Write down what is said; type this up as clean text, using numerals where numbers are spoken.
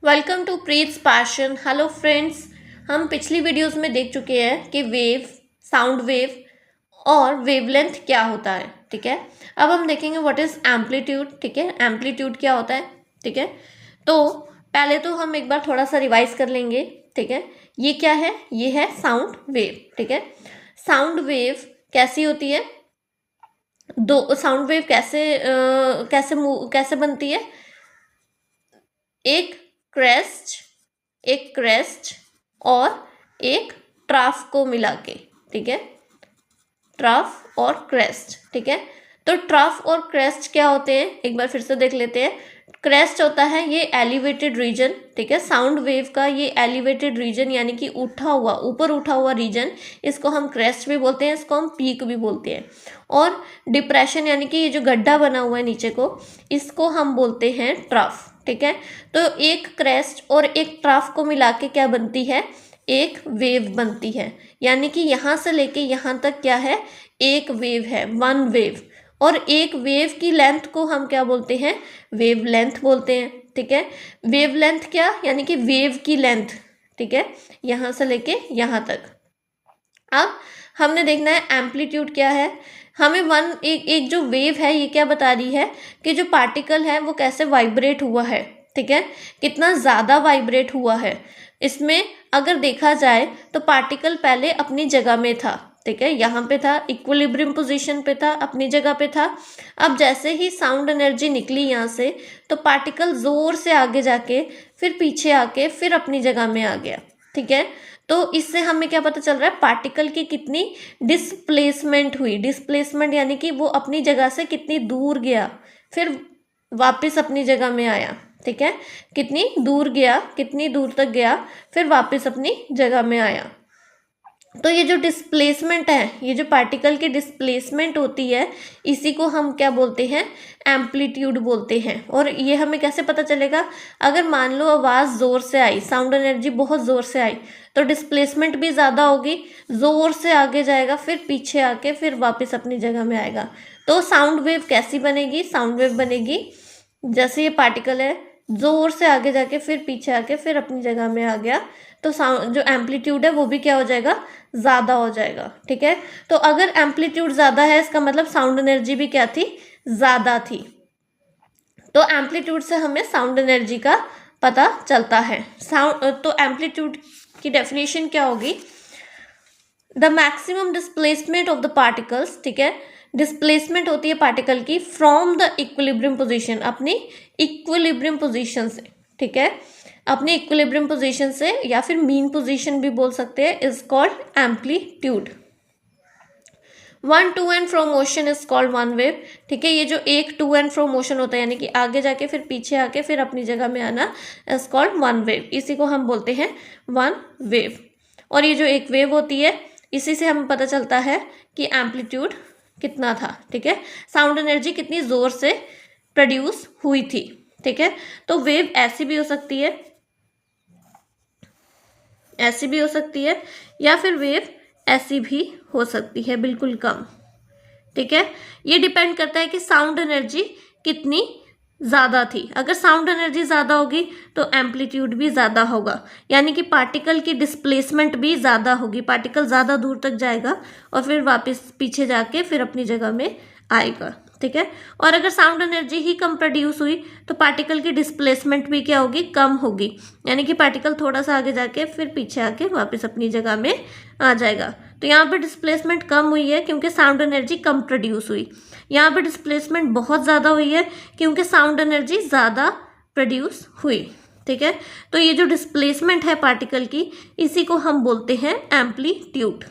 Welcome to Preet's passion. Hello friends, हम पिछली videos में देख चुके हैं कि वेव, साउंड वेव और वेवलेंथ क्या होता है। ठीक है, अब हम देखेंगे व्हाट इज एम्पलीट्यूड। ठीक है, एम्पलीट्यूड क्या होता है। ठीक है, तो पहले तो हम एक बार थोड़ा सा रिवाइज कर लेंगे। ठीक है, ये क्या है, ये है साउंड वेव। ठीक है, साउंड वेव कैसी होती है, दो साउंड वेव कैसे बनती है, एक क्रेस्ट और एक ट्राफ को मिला के। ठीक है, ट्राफ और क्रेस्ट। ठीक है, तो ट्राफ और क्रेस्ट क्या होते हैं, एक बार फिर से देख लेते हैं। क्रेस्ट होता है ये एलिवेटेड रीजन। ठीक है, साउंड वेव का ये एलिवेटेड रीजन यानी कि ऊपर उठा हुआ रीजन, इसको हम क्रेस्ट भी बोलते हैं, इसको हम पीक भी बोलते हैं। और डिप्रेशन यानी कि ये जो गड्ढा बना हुआ है नीचे को, इसको हम बोलते हैं ट्राफ। ठीक है, तो एक क्रेस्ट और एक ट्राफ को मिला के क्या बनती है, एक वेव बनती है। यानी कि यहाँ से लेके यहाँ तक क्या है, एक वेव है, वन वेव। और एक वेव की लेंथ को हम क्या बोलते हैं, वेव लेंथ बोलते हैं। ठीक है, वेव लेंथ क्या, यानी कि वेव की लेंथ। ठीक है, यहाँ से लेके यहाँ तक। अब हमने देखना है एम्पलीट्यूड क्या है। हमें एक जो वेव है ये क्या बता रही है कि जो पार्टिकल है वो कैसे वाइब्रेट हुआ है। ठीक है, कितना ज़्यादा वाइब्रेट हुआ है। इसमें अगर देखा जाए तो पार्टिकल पहले अपनी जगह में था। ठीक है, यहाँ पे था, इक्विलिब्रियम पोजीशन पे था, अपनी जगह पे था। अब जैसे ही साउंड एनर्जी निकली यहाँ से, तो पार्टिकल ज़ोर से आगे जाके फिर पीछे आके फिर अपनी जगह में आ गया। ठीक है, तो इससे हमें क्या पता चल रहा है, पार्टिकल की कितनी डिस्प्लेसमेंट हुई। डिस्प्लेसमेंट यानी कि वो अपनी जगह से कितनी दूर गया, फिर वापस अपनी जगह में आया। ठीक है, कितनी दूर गया, कितनी दूर तक गया, फिर वापस अपनी जगह में आया। तो ये जो डिस्प्लेसमेंट है, ये जो पार्टिकल की डिस्प्लेसमेंट होती है, इसी को हम क्या बोलते हैं, एम्पलीट्यूड बोलते हैं। और ये हमें कैसे पता चलेगा, अगर मान लो आवाज़ ज़ोर से आई, साउंड एनर्जी बहुत ज़ोर से आई, तो डिस्प्लेसमेंट भी ज़्यादा होगी, ज़ोर से आगे जाएगा, फिर पीछे आके फिर वापस अपनी जगह में आएगा। तो साउंड वेव कैसी बनेगी, साउंड वेव बनेगी जैसे ये पार्टिकल है, ज़ोर से आगे जाके फिर पीछे आके फिर अपनी जगह में आ गया, तो साउंड जो एम्पलीट्यूड है वो भी क्या हो जाएगा, ज़्यादा हो जाएगा। ठीक है, तो अगर एम्पलीट्यूड ज़्यादा है इसका मतलब साउंड एनर्जी भी क्या थी, ज़्यादा थी। तो एम्पलीट्यूड से हमें साउंड एनर्जी का पता चलता है। तो एम्पलीट्यूड की डेफिनेशन क्या होगी, the maximum displacement of the particles. ठीक है, डिस्प्लेसमेंट होती है पार्टिकल की फ्रॉम द इक्विलिब्रियम पोजीशन, अपनी इक्विलिब्रियम पोजीशन से। ठीक है, अपने इक्विलिब्रियम पोजीशन से, या फिर मीन पोजीशन भी बोल सकते हैं, is called amplitude. One two and fro motion is called one wave. ठीक है, ये जो एक टू एंड फ्रो मोशन होता है यानी कि आगे जाके फिर पीछे आके फिर अपनी जगह में आना, इज कॉल्ड वन वेव। इसी को हम बोलते हैं वन वेव। और ये जो एक वेव होती है, इसी से हमें पता चलता है कि एम्पलीट्यूड कितना था। ठीक है, साउंड एनर्जी कितनी ज़ोर से प्रोड्यूस हुई थी। ठीक है, तो वेव ऐसी भी हो सकती है, ऐसी भी हो सकती है, या फिर वेव ऐसी भी हो सकती है, बिल्कुल कम। ठीक है, ये डिपेंड करता है कि साउंड एनर्जी कितनी ज़्यादा थी। अगर साउंड एनर्जी ज़्यादा होगी तो एम्पलीट्यूड भी ज़्यादा होगा, यानी कि पार्टिकल की डिस्प्लेसमेंट भी ज़्यादा होगी, पार्टिकल ज़्यादा दूर तक जाएगा और फिर वापस पीछे जाके फिर अपनी जगह में आएगा। ठीक है, और अगर साउंड एनर्जी ही कम प्रोड्यूस हुई तो पार्टिकल की डिस्प्लेसमेंट भी क्या होगी, कम होगी, यानी कि पार्टिकल थोड़ा सा आगे जाके फिर पीछे आके वापस अपनी जगह में आ जाएगा। तो यहाँ पर डिस्प्लेसमेंट कम हुई है क्योंकि साउंड एनर्जी कम प्रोड्यूस हुई। यहाँ पर डिस्प्लेसमेंट बहुत ज़्यादा हुई है क्योंकि साउंड एनर्जी ज़्यादा प्रोड्यूस हुई। ठीक है, तो ये जो डिस्प्लेसमेंट है पार्टिकल की, इसी को हम बोलते हैं एम्पलीट्यूड।